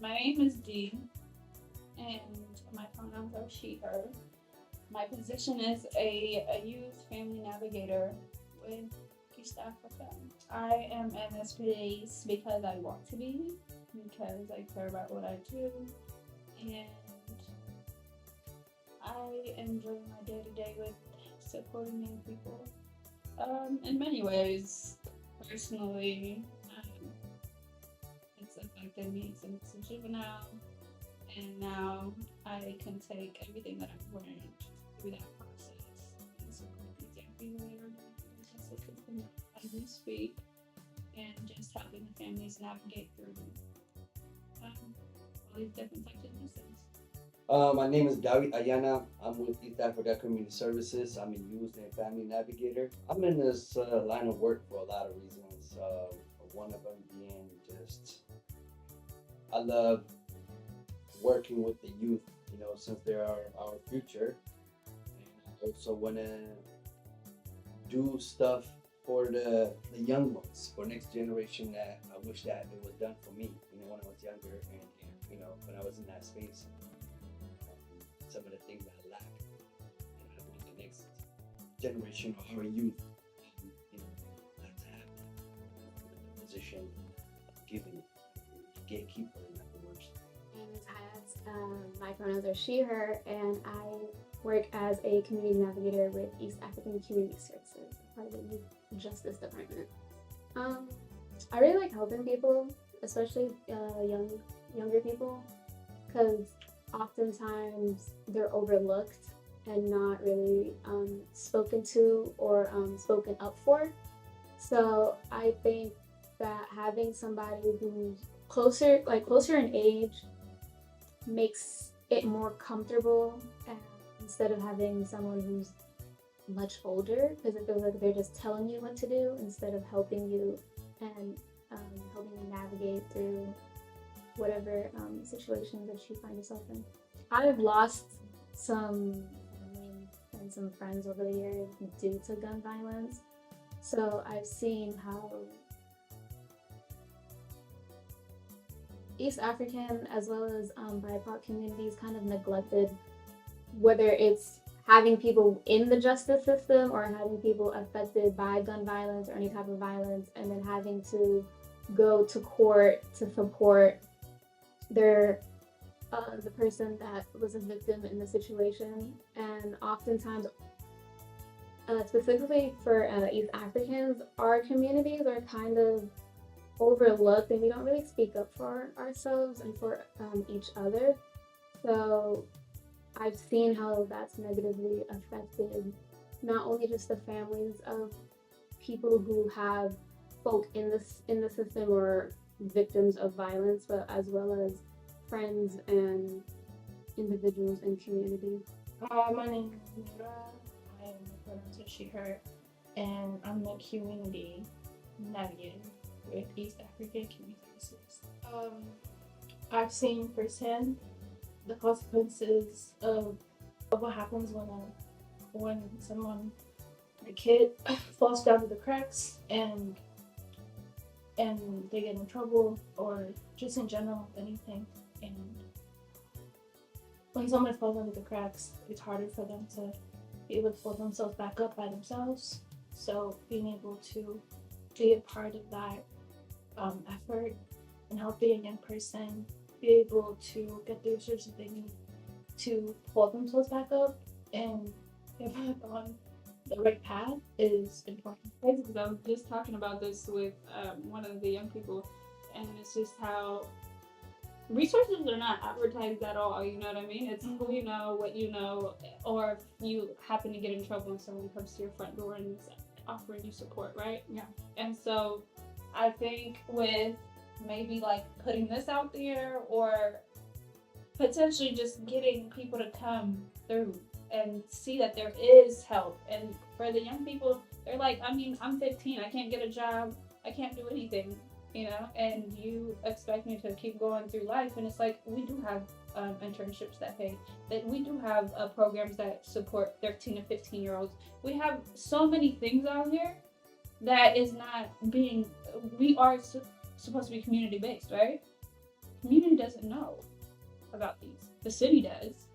My name is Dee, and my pronouns are she, her. My position is a youth family navigator with East Africa. I am in this place because I want to be, because I care about what I do, and I enjoy my day to day with supporting young people. In many ways, personally, it's affected me since a juvenile, and now I can take everything that I've learned through that process and support these young people that are going through the justice system as we speak, and just helping the families navigate through all these different types of justice. My name is David Ayana. I'm with East Africa Community Services. I'm a youth and family navigator. I'm in this line of work for a lot of reasons. One of them being just I love working with the youth, since they are our future. And I also want to do stuff for the young ones, for next generation that I wish that it was done for me, when I was younger and when I was in that space. Some of the things that I lack. And I want the next generation of our youth, not to have that position of giving, gatekeeper, in other words. My name is Hayat. My pronouns are she, her, and I work as a community navigator with East African Community Services, part of the Youth Justice Department. I really like helping people, especially younger people, because oftentimes they're overlooked and not really spoken to or spoken up for. So I think that having somebody who's closer in age, makes it more comfortable, and instead of having someone who's much older, because it feels like they're just telling you what to do instead of helping you and helping you navigate through whatever situations that you find yourself in. I've lost some family and some friends over the years due to gun violence. So I've seen how East African as well as BIPOC communities kind of neglected, whether it's having people in the justice system or having people affected by gun violence or any type of violence, and then having to go to court to support their the person that was a victim in the situation. And oftentimes, specifically for East Africans, our communities are kind of overlooked and we don't really speak up for ourselves and for each other. So I've seen how that's negatively affected not only just the families of people who have folk in the system or victims of violence, but as well as friends and individuals in community. My name is Nira. I am a pronouns are she, her, and I'm a community navigator with East African Community Services. I've seen firsthand the consequences of what happens when someone, a kid, falls down to the cracks and they get in trouble, or just in general anything. And when someone falls under the cracks, it's harder for them to be able to pull themselves back up by themselves. So being able to be a part of that effort and helping a young person be able to get the resources they need to pull themselves back up and get back on the right path is important. Crazy because I was just talking about this with one of the young people, and it's just how resources are not advertised at all. You know what I mean? It's who you know, what you know, or if you happen to get in trouble and someone comes to your front door and is offering you support, right? Yeah. And so I think with maybe like putting this out there or potentially just getting people to come through and see that there is help. And for the young people, they're like, I mean, I'm 15, I can't get a job, I can't do anything, and you expect me to keep going through life. And it's like, we do have internships that pay, that we do have programs that support 13 to 15-year-olds. We have so many things out here that is not being, we are supposed to be community based, right? community doesn't know about these. The city does.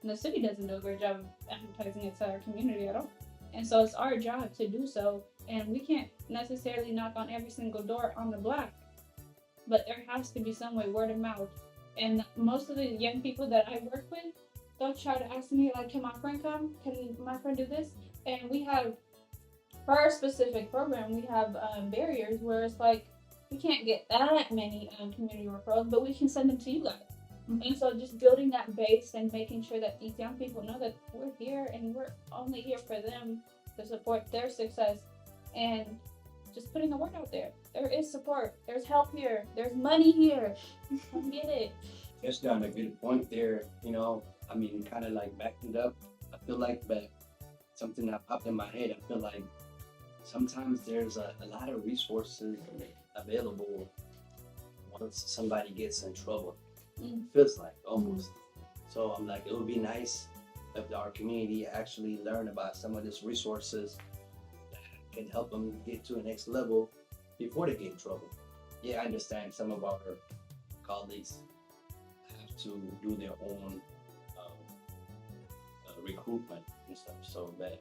And the city doesn't do a great job of advertising it to our community at all. And so it's our job to do so. And we can't necessarily knock on every single door on the block, but there has to be some way, word of mouth. And most of the young people that I work with, they'll try to ask me, like, can my friend come? Can my friend do this? And we have, for our specific program, we have barriers where it's like, we can't get that many community referrals, but we can send them to you guys. And so just building that base and making sure that these young people know that we're here and we're only here for them to support their success, and just putting the word out there. There is support. There's help here. There's money here. Come get it. Just on a good point there, I mean, kind of like backing it up. I feel like, but something that popped in my head, I feel like sometimes there's a lot of resources available once somebody gets in trouble. Feels like almost. So I'm like, it would be nice if our community actually learn about some of these resources that can help them get to the next level before they get in trouble. Yeah, I understand some of our colleagues have to do their own recruitment and stuff, so that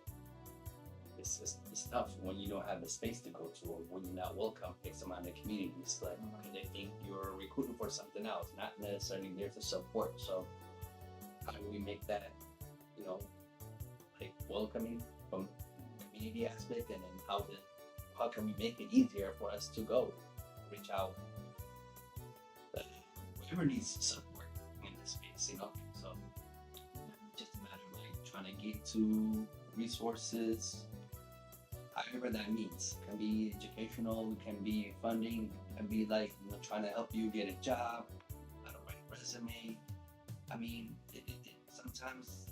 it's tough when you don't have the space to go to, or when you're not welcome in some other communities. Like, they think you're recruiting for something else, not necessarily there to support. So how do we make that, like, welcoming from the community aspect, and then how can we make it easier for us to go reach out, whoever needs support in this space, So just a matter of like trying to get to resources, however that means. It can be educational, it can be funding, it can be like trying to help you get a job, how to write a resume. I mean, sometimes,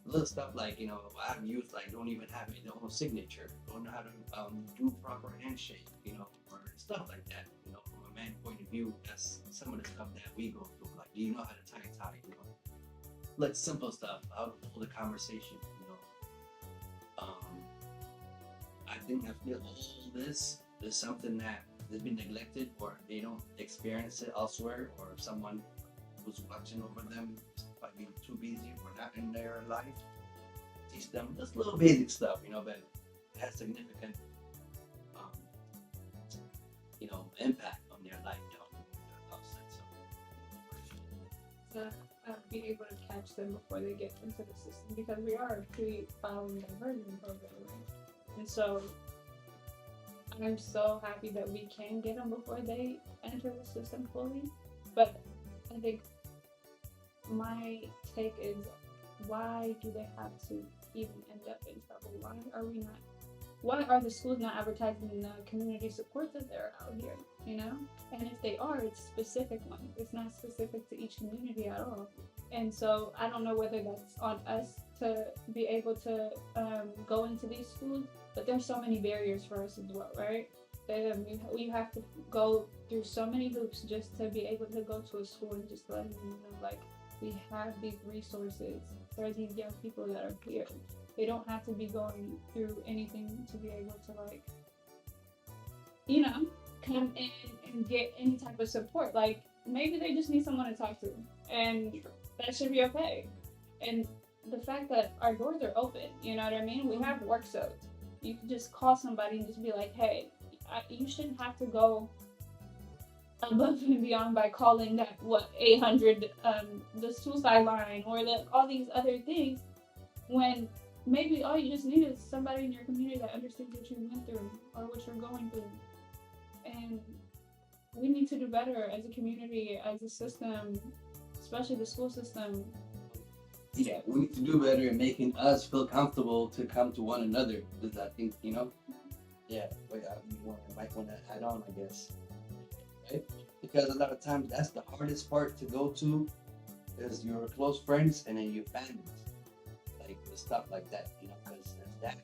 little stuff like, I've used, like, don't even have their own signature, don't know how to do proper handshake, or stuff like that. From a man point of view, that's some of the stuff that we go through. Like, do you know how to tie a tie? Like simple stuff, how to hold a conversation. I feel all this is something that has been neglected, or they don't experience it elsewhere, or someone who's watching over them by being too busy or not in their life. Teach them just little basic stuff, but it has significant, impact on their life outside. So being able to catch them before they get into the system, because we are a pre-following diversion program, right? And so I'm so happy that we can get them before they enter the system fully. But I think my take is, why do they have to even end up in trouble? Why are the schools not advertising the community support that they're out here, And if they are, it's specific ones. It's not specific to each community at all. And so I don't know whether that's on us to be able to go into these schools, but there's so many barriers for us as well, right? We have to go through so many hoops just to be able to go to a school and just let them know, like, we have these resources for these young people that are here. They don't have to be going through anything to be able to, like, come in and get any type of support. Like, maybe they just need someone to talk to, and that should be okay. And the fact that our doors are open, you know what I mean? We have work zones. You can just call somebody and just be like, hey, you shouldn't have to go above and beyond by calling that 800 the suicide line, or all these other things, when maybe all you just need is somebody in your community that understands what you went through or what you're going through. And we need to do better as a community, as a system, especially the school system. Yeah, we need to do better in making us feel comfortable to come to one another. Because I think, yeah, you might want to add on, I guess. Right? Because a lot of times that's the hardest part to go to, is your close friends and then your families. Like, the stuff like that, because that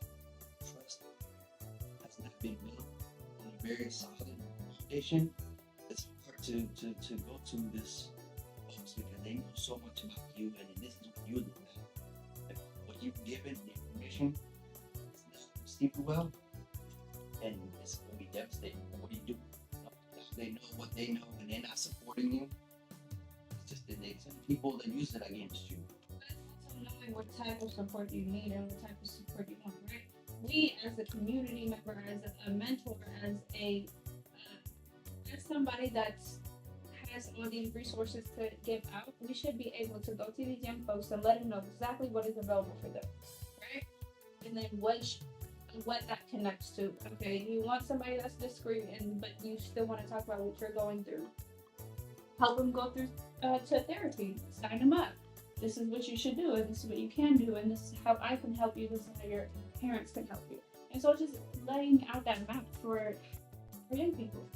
trust has not been built on a very solid foundation. It's hard to go to this folks, because they know so much about you, and this is what you look at. What you've given, the information, it's not received well, and it's going to be devastating. What do you do? They know what they know when they're not supporting you, it's just that they some people that use it against you. But also knowing what type of support you need and what type of support you want, right? We as a community member, as a mentor, as somebody that's has all these resources to give out, we should be able to go to these young folks and let them know exactly what is available for them, right? And then what that connects to. Okay, you want somebody that's discreet, but you still want to talk about what you're going through. Help them go through to therapy. Sign them up. This is what you should do, and this is what you can do, and this is how I can help you. This is how your parents can help you. And so just laying out that map for young people.